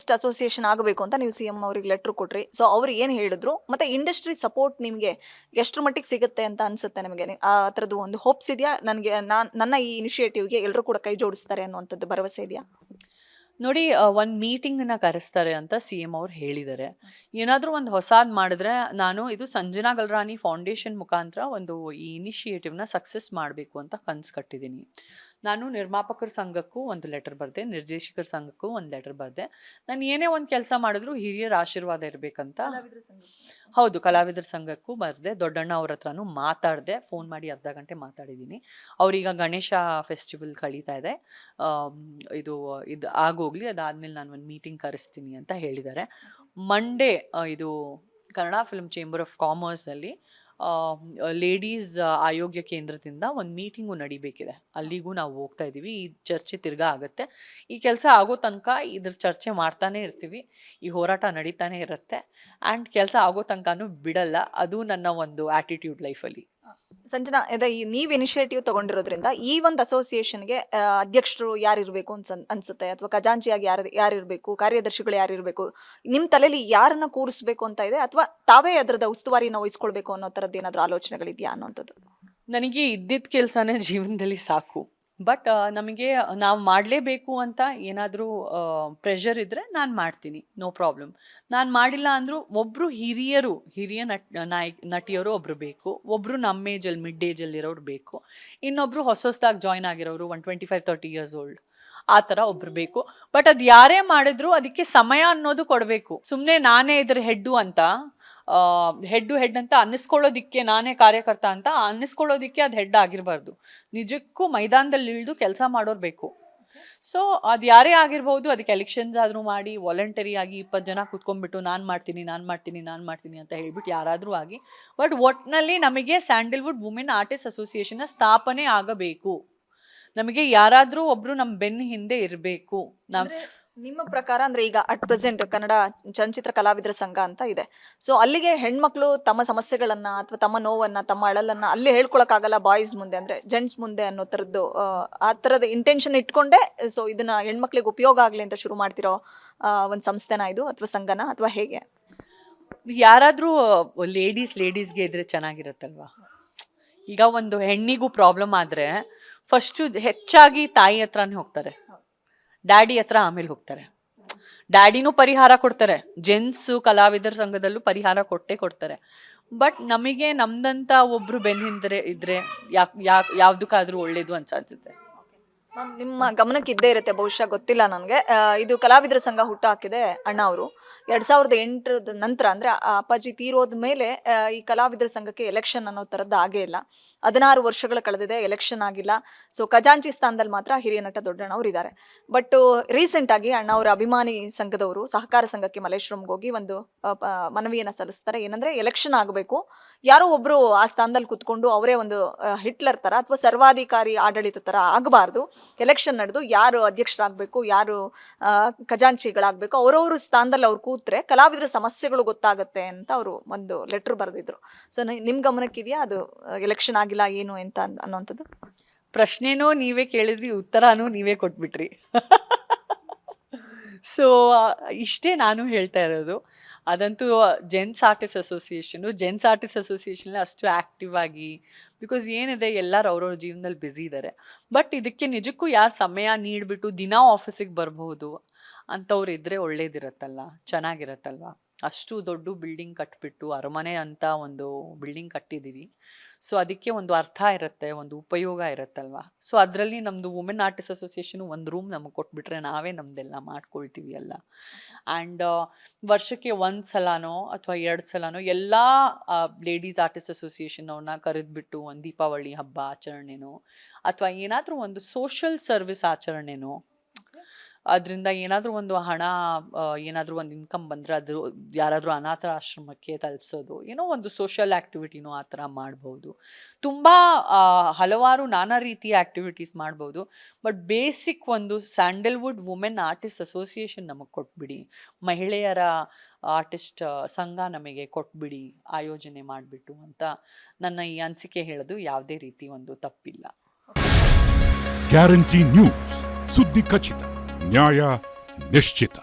Artist association ಆಗಬೇಕು ಅಂತ ನೀವು CM ಅವ್ರಿಗೆ ಲೆಟ್ರ್ ಕೊಟ್ರಿ. ಸೊ ಅವ್ರು ಏನು ಹೇಳಿದ್ರು ಮತ್ತೆ ಇಂಡಸ್ಟ್ರಿ ಸಪೋರ್ಟ್ ನಿಮಗೆ ಎಷ್ಟರ ಮಟ್ಟಿಗೆ ಸಿಗುತ್ತೆ ಅಂತ ಅನ್ಸುತ್ತೆ ನಿಮಗೆ? ಆ ಥರದ್ದು ಒಂದು ಹೋಪ್ಸ್ ಇದೆಯಾ? ನನಗೆ ನನ್ನ ಈ ಇನಿಷಿಯೇಟಿವ್ಗೆ ಎಲ್ಲರೂ ಕೂಡ ಕೈ ಜೋಡಿಸ್ತಾರೆ ಅನ್ನುವಂಥದ್ದು ಭರವಸೆ ಇದೆಯಾ? ನೋಡಿ, ಒಂದು ಮೀಟಿಂಗ್ನ ಕರೆಸ್ತಾರೆ ಅಂತ CM ಅವ್ರು ಹೇಳಿದ್ದಾರೆ. ಏನಾದರೂ ಒಂದು ಹೊಸಾದ್ ಮಾಡಿದ್ರೆ ನಾನು ಇದು ಸಂಜನಾ ಗಲ್ರಾನಿ ಫೌಂಡೇಶನ್ ಮುಖಾಂತರ ಒಂದು ಈ ಇನಿಷಿಯೇಟಿವ್ನ ಸಕ್ಸಸ್ ಮಾಡಬೇಕು ಅಂತ ಕನ್ಸು ಕಟ್ಟಿದ್ದೀನಿ. ನಾನು ನಿರ್ಮಾಪಕರ ಸಂಘಕ್ಕೂ ಒಂದು ಲೆಟರ್ ಬರೆದೆ, ನಿರ್ದೇಶಕರ ಸಂಘಕ್ಕೂ ಒಂದು ಲೆಟರ್ ಬರೆದೆ. ನಾನು ಏನೇ ಒಂದು ಕೆಲಸ ಮಾಡಿದ್ರು ಹಿರಿಯರ ಆಶೀರ್ವಾದ ಇರಬೇಕಂತ. ಹೌದು, ಕಲಾವಿದರ ಸಂಘಕ್ಕೂ ಬರೆದೆ. ದೊಡ್ಡಣ್ಣ ಅವ್ರ ಹತ್ರನೂ ಮಾತಾಡಿದೆ, ಫೋನ್ ಮಾಡಿ ಅರ್ಧ ಗಂಟೆ ಮಾತಾಡಿದ್ದೀನಿ. ಅವ್ರೀಗ ಗಣೇಶ ಫೆಸ್ಟಿವಲ್ ಕಳೀತಾ ಇದೆ, ಇದು ಆಗೋಗ್ಲಿ, ಅದಾದ್ಮೇಲೆ ನಾನು ಒಂದು ಮೀಟಿಂಗ್ ಕರೆಸ್ತೀನಿ ಅಂತ ಹೇಳಿದ್ದಾರೆ. ಮಂಡೇ ಇದು ಕನ್ನಡ ಫಿಲ್ಮ್ ಚೇಂಬರ್ ಆಫ್ ಕಾಮರ್ಸಲ್ಲಿ ಲೇಡೀಸ್ ಆಯೋಗ್ಯ ಕೇಂದ್ರದಿಂದ ಒಂದು ಮೀಟಿಂಗು ನಡಿಬೇಕಿದೆ. ಅಲ್ಲಿಗೂ ನಾವು ಹೋಗ್ತಾ ಇದ್ದೀವಿ. ಈ ಚರ್ಚೆ ತಿರ್ಗಾ ಆಗುತ್ತೆ. ಈ ಕೆಲಸ ಆಗೋ ತನಕ ಇದ್ರ ಚರ್ಚೆ ಮಾಡ್ತಾನೆ ಇರ್ತೀವಿ. ಈ ಹೋರಾಟ ನಡೀತಾನೆ ಇರುತ್ತೆ. ಆ್ಯಂಡ್ ಕೆಲಸ ಆಗೋ ತನಕನೂ ಬಿಡಲ್ಲ. ಅದು ನನ್ನ ಒಂದು ಆ್ಯಟಿಟ್ಯೂಡ್ ಲೈಫಲ್ಲಿ. ಸಂಜನಾ, ನೀವು ಇನಿಷಿಯೇಟಿವ್ ತಗೊಂಡಿರೋದ್ರಿಂದ ಈ ಒಂದು ಅಸೋಸಿಯೇಷನ್ಗೆ ಅಧ್ಯಕ್ಷರು ಯಾರಿರಬೇಕು ಅನ್ಸುತ್ತೆ? ಅಥವಾ ಖಜಾಂಚಿಯಾಗಿ ಯಾರಿರಬೇಕು, ಕಾರ್ಯದರ್ಶಿಗಳು ಯಾರಿರಬೇಕು? ನಿಮ್ಮ ತಲೆಯಲ್ಲಿ ಯಾರನ್ನ ಕೂರಿಸ್ಬೇಕು ಅಂತ ಇದೆ, ಅಥವಾ ತಾವೇ ಅದರದ ಉಸ್ತುವಾರಿನ ವಹಿಸ್ಕೊಳ್ಬೇಕು ಅನ್ನೋ ಥರದ್ದು ಏನಾದರೂ ಆಲೋಚನೆಗಳಿದೆಯಾ ಅನ್ನೋಂಥದ್ದು? ನನಗೆ ಇದ್ದಿದ್ದ ಕೆಲಸನೇ ಜೀವನದಲ್ಲಿ ಸಾಕು. ಬಟ್ ನಮಗೆ ನಾವು ಮಾಡಲೇಬೇಕು ಅಂತ ಏನಾದರೂ ಪ್ರೆಷರ್ ಇದ್ದರೆ ನಾನು ಮಾಡ್ತೀನಿ, ನೋ ಪ್ರಾಬ್ಲಮ್. ನಾನು ಮಾಡಿಲ್ಲ ಅಂದರೂ ಒಬ್ಬರು ಹಿರಿಯ ನಟಿಯರು ಒಬ್ಬರು ಬೇಕು, ಒಬ್ಬರು ನಮ್ಮ ಏಜಲ್ಲಿ ಮಿಡ್ ಏಜಲ್ಲಿರೋರು ಬೇಕು, ಇನ್ನೊಬ್ಬರು ಹೊಸದಾಗಿ ಜಾಯ್ನ್ ಆಗಿರೋರು 25-30 ಇಯರ್ಸ್ ಓಲ್ಡ್, ಆ ಥರ ಒಬ್ರು ಬೇಕು. ಬಟ್ ಅದು ಯಾರೇ ಮಾಡಿದ್ರು ಅದಕ್ಕೆ ಸಮಯ ಅನ್ನೋದು ಕೊಡಬೇಕು. ಸುಮ್ಮನೆ ನಾನೇ ಇದ್ರ ಹೆಡ್ ಅಂತ ಅನ್ನಿಸ್ಕೊಳ್ಳೋದಿಕ್ಕೆ, ನಾನೇ ಕಾರ್ಯಕರ್ತ ಅಂತ ಅನ್ನಿಸ್ಕೊಳ್ಳೋದಿಕ್ಕೆ ಅದು ಹೆಡ್ ಆಗಿರಬಾರ್ದು. ನಿಜಕ್ಕೂ ಮೈದಾನದಲ್ಲಿ ಇಳಿದು ಕೆಲಸ ಮಾಡೋರು ಬೇಕು. ಸೊ ಅದು ಯಾರೇ ಆಗಿರ್ಬೋದು, ಅದಕ್ಕೆ ಎಲೆಕ್ಷನ್ಸ್ ಆದರೂ ಮಾಡಿ ವಾಲಂಟರಿ ಆಗಿ 20 ಜನ ಕೂತ್ಕೊಂಡ್ಬಿಟ್ಟು ನಾನು ಮಾಡ್ತೀನಿ ಅಂತ ಹೇಳ್ಬಿಟ್ಟು ಯಾರಾದರೂ ಆಗಿ, ಬಟ್ ಒಟ್ಟಿನಲ್ಲಿ ನಮಗೆ ಸ್ಯಾಂಡಲ್ವುಡ್ ವುಮೆನ್ ಆರ್ಟಿಸ್ಟ್ ಅಸೋಸಿಯೇಷನ್ನ ಸ್ಥಾಪನೆ ಆಗಬೇಕು. ನಮಗೆ ಯಾರಾದರೂ ಒಬ್ರು ನಮ್ಮ ಬೆನ್ನ ಹಿಂದೆ ಇರಬೇಕು. ನಿಮ್ಮ ಪ್ರಕಾರ ಅಂದ್ರೆ ಈಗ ಅಟ್ ಪ್ರೆಸೆಂಟ್ ಕನ್ನಡ ಚಲನಚಿತ್ರ ಕಲಾವಿದರ ಸಂಘ ಅಂತ ಇದೆ. ಸೊ ಅಲ್ಲಿಗೆ ಹೆಣ್ಮಕ್ಳು ತಮ್ಮ ಸಮಸ್ಯೆಗಳನ್ನ ಅಥವಾ ತಮ್ಮ ನೋವನ್ನ, ತಮ್ಮ ಅಳಲನ್ನ ಅಲ್ಲಿ ಹೇಳ್ಕೊಳಕ್ಕಾಗಲ್ಲ ಬಾಯ್ಸ್ ಮುಂದೆ, ಅಂದ್ರೆ ಜೆಂಟ್ಸ್ ಮುಂದೆ ಅನ್ನೋ ಥರದ್ದು ಆ ಥರದ ಇಂಟೆನ್ಷನ್ ಇಟ್ಕೊಂಡೆ ಸೊ ಇದನ್ನ ಹೆಣ್ಮಕ್ಳಿಗೆ ಉಪಯೋಗ ಆಗಲಿ ಅಂತ ಶುರು ಮಾಡ್ತಿರೋ ಒಂದು ಸಂಸ್ಥೆನ ಇದು, ಅಥವಾ ಸಂಘನ, ಅಥವಾ ಹೇಗೆ? ಯಾರಾದರೂ ಲೇಡೀಸ್ಗೆ ಇದ್ರೆ ಚೆನ್ನಾಗಿರುತ್ತಲ್ವಾ? ಈಗ ಒಂದು ಹೆಣ್ಣಿಗೂ ಪ್ರಾಬ್ಲಮ್ ಆದರೆ ಫಸ್ಟು ಹೆಚ್ಚಾಗಿ ತಾಯಿ ಹತ್ರನೇ ಹೋಗ್ತಾರೆ, ಡ್ಯಾಡಿ ಹತ್ರ ಆಮೇಲೆ ಹೋಗ್ತಾರೆ. ಡ್ಯಾಡಿನೂ ಪರಿಹಾರ ಕೊಡ್ತಾರೆ, ಜೆಂಟ್ಸು ಕಲಾವಿದರ ಸಂಘದಲ್ಲೂ ಪರಿಹಾರ ಕೊಡ್ತಾರೆ. ಬಟ್ ನಮಗೆ ನಮ್ದಂತ ಒಬ್ರು ಬೆನ್ನಿಂದ್ರೆ ಇದ್ರೆ ಯಾವ್ದಕ್ಕಾದ್ರೂ ಒಳ್ಳೇದು ಅನ್ಸುತ್ತೆ. ನಿಮ್ಮ ಗಮನಕ್ಕೆ ಇದ್ದೇ ಇರುತ್ತೆ ಬಹುಶಃ, ಗೊತ್ತಿಲ್ಲ ನನಗೆ. ಇದು ಕಲಾವಿದರ ಸಂಘ ಹುಟ್ಟು ಹಾಕಿದೆ ಅಣ್ಣ ಅವರು 2008 ನಂತರ, ಅಂದ್ರೆ ಅಪ್ಪಾಜಿ ತೀರೋದ ಮೇಲೆ ಈ ಕಲಾವಿದರ ಸಂಘಕ್ಕೆ ಎಲೆಕ್ಷನ್ ಅನ್ನೋ ಥರದ್ದು ಆಗೇ ಇಲ್ಲ. 16 ವರ್ಷಗಳು ಕಳೆದಿದೆ, ಎಲೆಕ್ಷನ್ ಆಗಿಲ್ಲ. ಸೊ ಖಜಾಂಚಿ ಸ್ಥಾನದಲ್ಲಿ ಮಾತ್ರ ಹಿರಿಯ ನಟ ದೊಡ್ಡಣ್ಣವ್ರು ಇದ್ದಾರೆ. ಬಟ್ ರೀಸೆಂಟ್ ಆಗಿ ಅಣ್ಣ ಅವರ ಅಭಿಮಾನಿ ಸಂಘದವರು ಸಹಕಾರ ಸಂಘಕ್ಕೆ ಮಲ್ಲೇಶ್ವರಂಗೆ ಹೋಗಿ ಒಂದು ಮನವಿಯನ್ನು ಸಲ್ಲಿಸ್ತಾರೆ. ಏನಂದ್ರೆ ಎಲೆಕ್ಷನ್ ಆಗಬೇಕು, ಯಾರೋ ಒಬ್ರು ಆ ಸ್ಥಾನದಲ್ಲಿ ಕುತ್ಕೊಂಡು ಅವರೇ ಒಂದು ಹಿಟ್ಲರ್ ತರ ಅಥವಾ ಸರ್ವಾಧಿಕಾರಿ ಆಡಳಿತ ತರ ಆಗಬಾರ್ದು. ಎಲೆಕ್ಷನ್ ನಡೆದು ಯಾರು ಅಧ್ಯಕ್ಷರಾಗಬೇಕು, ಯಾರು ಖಜಾಂಚಿಗಳಾಗಬೇಕು, ಅವರವರು ಸ್ಥಾನದಲ್ಲಿ ಅವ್ರು ಕೂತ್ರೆ ಕಲಾವಿದರ ಸಮಸ್ಯೆಗಳು ಗೊತ್ತಾಗುತ್ತೆ ಅಂತ ಅವರು ಒಂದು ಲೆಟರ್ ಬರೆದಿದ್ರು. ಸೊ ನಿಮ್ ಗಮನಕ್ಕಿದೆಯಾ ಅದು ಎಲೆಕ್ಷನ್ ಆಗಿಲ್ಲ ಏನು ಅಂತ ಅನ್ನೋಂಥದ್ದು? ಪ್ರಶ್ನೆನೂ ನೀವೇ ಕೇಳಿದ್ರಿ, ಉತ್ತರನೂ ನೀವೇ ಕೊಟ್ಬಿಟ್ರಿ. ಸೊ ಇಷ್ಟೇ ನಾನು ಹೇಳ್ತಾ ಇರೋದು. ಅದಂತೂ ಜೆಂಟ್ಸ್ ಆರ್ಟಿಸ್ಟ್ ಅಸೋಸಿಯೇಷನ್ ಅಷ್ಟು ಆ್ಯಕ್ಟಿವ್ ಆಗಿ, ಬಿಕಾಸ್ ಏನಿದೆ ಎಲ್ಲರೂ ಅವ್ರವ್ರ ಜೀವನದಲ್ಲಿ ಬ್ಯುಸಿ ಇದ್ದಾರೆ. ಬಟ್ ಇದಕ್ಕೆ ನಿಜಕ್ಕೂ ಯಾರು ಸಮಯ ನೀಡಿಬಿಟ್ಟು ದಿನ ಆಫೀಸಿಗೆ ಬರ್ಬೋದು ಅಂಥವ್ರು ಇದ್ದರೆ ಒಳ್ಳೇದಿರತ್ತಲ್ಲ, ಚೆನ್ನಾಗಿರತ್ತಲ್ವ. ಅಷ್ಟು ದೊಡ್ಡ ಬಿಲ್ಡಿಂಗ್ ಕಟ್ಬಿಟ್ಟು ಅರಮನೆ ಅಂತ ಒಂದು ಬಿಲ್ಡಿಂಗ್ ಕಟ್ಟಿದ್ದೀವಿ. ಸೊ ಅದಕ್ಕೆ ಒಂದು ಅರ್ಥ ಇರುತ್ತೆ, ಒಂದು ಉಪಯೋಗ ಇರುತ್ತಲ್ವ. ಸೊ ಅದರಲ್ಲಿ ನಮ್ಮದು ವುಮೆನ್ ಆರ್ಟಿಸ್ಟ್ ಅಸೋಸಿಯೇಷನ್ ಒಂದು ರೂಮ್ ನಮಗೆ ಕೊಟ್ಬಿಟ್ರೆ ನಾವೇ ನಮ್ಮದೆಲ್ಲ ಮಾಡ್ಕೊಳ್ತೀವಿ ಎಲ್ಲ. ಆ್ಯಂಡ್ ವರ್ಷಕ್ಕೆ 1 ಸಲನೋ ಅಥವಾ 2 ಸಲನೋ ಎಲ್ಲ ಲೇಡೀಸ್ ಆರ್ಟಿಸ್ಟ್ ಅಸೋಸಿಯೇಷನ್ ಅವ್ರನ್ನ ಕರೆದ್ಬಿಟ್ಟು ಒಂದು ದೀಪಾವಳಿ ಹಬ್ಬ ಆಚರಣೆನೋ ಅಥವಾ ಏನಾದರೂ ಒಂದು ಸೋಷಲ್ ಸರ್ವಿಸ್ ಆಚರಣೆನೋ, ಅದರಿಂದ ಏನಾದರೂ ಒಂದು ಹಣ, ಏನಾದರೂ ಒಂದು ಇನ್ಕಮ್ ಬಂದರೆ ಅದು ಯಾರಾದರೂ ಅನಾಥ ಆಶ್ರಮಕ್ಕೆ ತಲುಪಿಸೋದು, ಏನೋ ಒಂದು ಸೋಷಿಯಲ್ ಆ್ಯಕ್ಟಿವಿಟಿನೋ ಆ ಥರ ಮಾಡ್ಬೋದು. ತುಂಬ ಹಲವಾರು ನಾನಾ ರೀತಿಯ ಆ್ಯಕ್ಟಿವಿಟೀಸ್ ಮಾಡ್ಬೋದು. ಬಟ್ ಬೇಸಿಕ್ ಒಂದು ಸ್ಯಾಂಡಲ್ವುಡ್ ವುಮೆನ್ ಆರ್ಟಿಸ್ಟ್ ಅಸೋಸಿಯೇಷನ್ ನಮಗೆ ಕೊಟ್ಬಿಡಿ, ಮಹಿಳೆಯರ ಆರ್ಟಿಸ್ಟ್ ಸಂಘ ನಮಗೆ ಕೊಟ್ಬಿಡಿ ಆಯೋಜನೆ ಮಾಡಿಬಿಟ್ಟು ಅಂತ ನನ್ನ ಈ ಅನಿಸಿಕೆ ಹೇಳೋದು ಯಾವುದೇ ರೀತಿ ಒಂದು ತಪ್ಪಿಲ್ಲ. ಗ್ಯಾರಂಟಿ ನ್ಯೂಸ್, ಸುದ್ದಿ ಖಚಿತ, ನ್ಯಾಯ ನಿಶ್ಚಿತ.